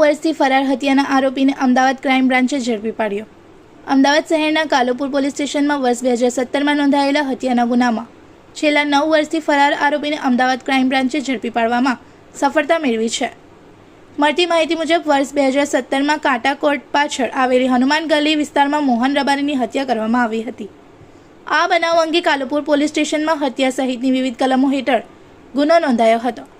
વર્ષથી ફરાર હત્યાના આરોપીને અમદાવાદ ક્રાઇમ બ્રાન્ચે ઝડપી પાડ્યો। અમદાવાદ શહેરના કાલુપુર પોલીસ સ્ટેશનમાં વર્ષ 2017માં નોંધાયેલા હત્યાના ગુનામાં છેલ્લા 9 વર્ષથી ફરાર આરોપીને અમદાવાદ ક્રાઇમ બ્રાન્ચે ઝડપી પાડવામાં સફળતા મેળવી છે। મળતી માહિતી મુજબ વર્ષ 2017માં કાંટાકોટ પાછળ આવેલી હનુમાન ગલી વિસ્તારમાં મોહન રબારીની હત્યા કરવામાં આવી હતી। આ બનાવ અંગે કાલુપુર પોલીસ સ્ટેશનમાં હત્યા સહિતની વિવિધ કલમો હેઠળ ગુનો નોંધાયો હતો।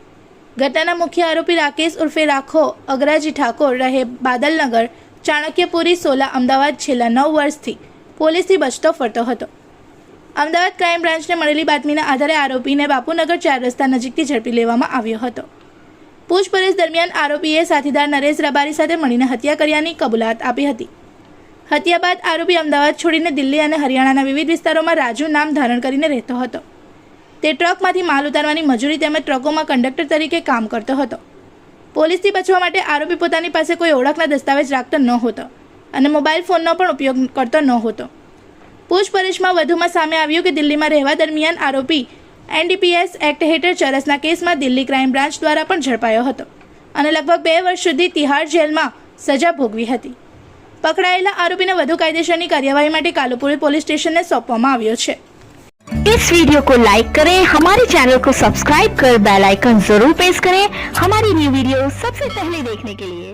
ઘટનાના મુખ્ય આરોપી રાકેશ ઉર્ફે રાખો અગરાજી ઠાકોર રહે બાદલનગર ચાણક્યપુરી 16 અમદાવાદ છેલ્લા 9 વર્ષથી પોલીસથી બચતો ફરતો હતો। અમદાવાદ ક્રાઇમ બ્રાન્ચને મળેલી બાતમીના આધારે આરોપીને બાપુનગર 4 રસ્તા નજીકથી ઝડપી લેવામાં આવ્યો હતો। પૂછપરછ દરમિયાન આરોપીએ સાથીદાર નરેશ રબારી સાથે મળીને હત્યા કર્યાની કબૂલાત આપી હતી। હત્યા બાદ આરોપી અમદાવાદ છોડીને દિલ્હી અને હરિયાણાના વિવિધ વિસ્તારોમાં રાજુ નામ ધારણ કરીને રહેતો હતો। તે ટ્રકમાંથી માલ ઉતારવાની મજૂરી તેમજ ટ્રકોમાં કંડક્ટર તરીકે કામ કરતો હતો। પોલીસથી બચવા માટે આરોપી પોતાની પાસે કોઈ ઓળખના દસ્તાવેજ રાખતો નહોતો અને મોબાઈલ ફોનનો પણ ઉપયોગ કરતો નહોતો। પૂછપરછમાં વધુમાં સામે આવ્યું કે દિલ્હીમાં રહેવા દરમિયાન આરોપી NDPS એક્ટ હેઠળ ચરસના કેસમાં દિલ્હી ક્રાઇમ બ્રાન્ચ દ્વારા પણ ઝડપાયો હતો અને લગભગ 2 વર્ષ સુધી તિહાર જેલમાં સજા ભોગવી હતી। પકડાયેલા આરોપીને વધુ કાયદેસરની કાર્યવાહી માટે કાલુપુર પોલીસ स्टेशन सौंपવામાં આવ્યો છે। इस वीडियो को लाइक करें, हमारे चैनल को सब्सक्राइब कर बेल आइकन जरूर प्रेस करें हमारी न्यू वीडियो सबसे पहले देखने के लिए।